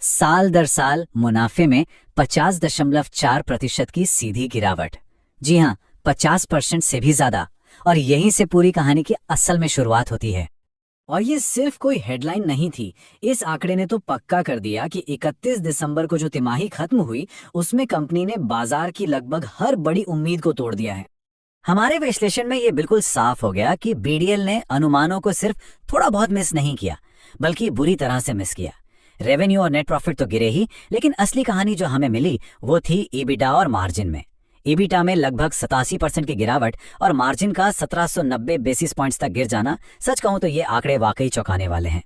साल दर साल मुनाफे में 50.4% की सीधी गिरावट। जी हाँ, 50% से भी ज्यादा। और यहीं से पूरी कहानी की असल में शुरुआत होती है। और ये सिर्फ कोई हेडलाइन नहीं थी। इस आंकड़े ने तो पक्का कर दिया कि 31 दिसंबर को जो तिमाही खत्म हुई, उसमें कंपनी ने बाजार की लगभग हर बड़ी उम्मीद को तोड़ दिया है। हमारे विश्लेषण में ये बिल्कुल साफ हो गया कि बीडीएल ने अनुमानों को सिर्फ थोड़ा बहुत मिस नहीं किया, बल्कि बुरी तरह से मिस किया। रेवेन्यू और नेट प्रॉफिट तो गिरे ही, लेकिन असली कहानी जो हमें मिली वो थी ईबिटा और मार्जिन में। ईबिटा में लगभग 87% की गिरावट और मार्जिन का 1790 बेसिस पॉइंट्स तक गिर जाना। सच कहूं तो ये आंकड़े वाकई चौंकाने वाले हैं।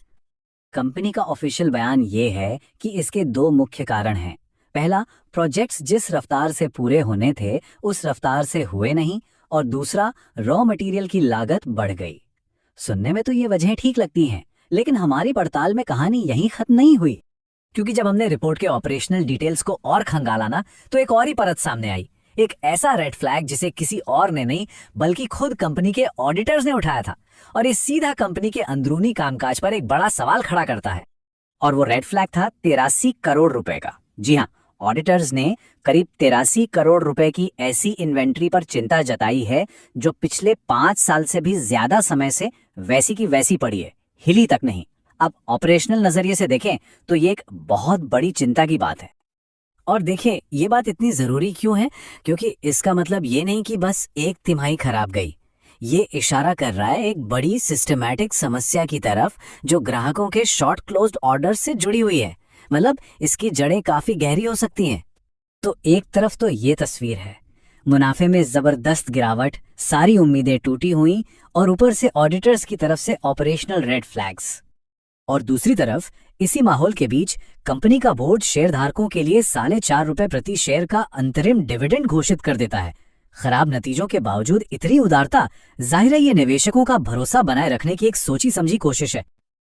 कंपनी का ऑफिशियल बयान ये है कि इसके दो मुख्य कारण हैं। पहला, प्रोजेक्ट्स जिस रफ्तार से पूरे होने थे उस रफ्तार से हुए नहीं, और दूसरा, रॉ मटेरियल की लागत बढ़ गई। सुनने में तो ये वजहें ठीक लगती हैं, लेकिन हमारी पड़ताल में कहानी यहीं खत्म नहीं हुई। क्योंकि जब हमने रिपोर्ट के ऑपरेशनल डिटेल्स को और खंगाला ना, तो एक और ही परत सामने आई। एक ऐसा रेड फ्लैग जिसे किसी और ने नहीं, बल्कि खुद कंपनी के ऑडिटर्स ने उठाया था। और ये सीधा कंपनी के अंदरूनी कामकाज पर एक बड़ा सवाल खड़ा करता है। और वो रेड फ्लैग था 83 करोड़ रुपए का। जी हाँ, ऑडिटर्स ने करीब 83 करोड़ रुपए की ऐसी इन्वेंट्री पर चिंता जताई है जो पिछले 5 साल से भी ज्यादा समय से वैसी की वैसी पड़ी है, हिली तक नहीं। अब ऑपरेशनल नजरिए से देखें तो ये एक बहुत बड़ी चिंता की बात है। और देखिए, ये बात इतनी जरूरी क्यों है? क्योंकि इसका मतलब ये नहीं कि बस एक तिमाही खराब गई। ये इशारा कर रहा है एक बड़ी सिस्टमैटिक समस्या की तरफ, जो ग्राहकों के शॉर्ट क्लोज्ड ऑर्डर से जुड़ी हुई है। मतलब इसकी जड़ें काफी गहरी हो सकती हैं। तो एक तरफ तो ये तस्वीर है, मुनाफे में जबरदस्त गिरावट, सारी उम्मीदें टूटी हुई, और ऊपर से ऑडिटर्स की तरफ से ऑपरेशनल रेड फ्लैग्स। और दूसरी तरफ इसी माहौल के बीच कंपनी का बोर्ड शेयरधारकों के लिए ₹4.5 प्रति शेयर का अंतरिम डिविडेंड घोषित कर देता है। खराब नतीजों के बावजूद इतनी उदारता, जाहिर है ये निवेशकों का भरोसा बनाए रखने की एक सोची समझी कोशिश है।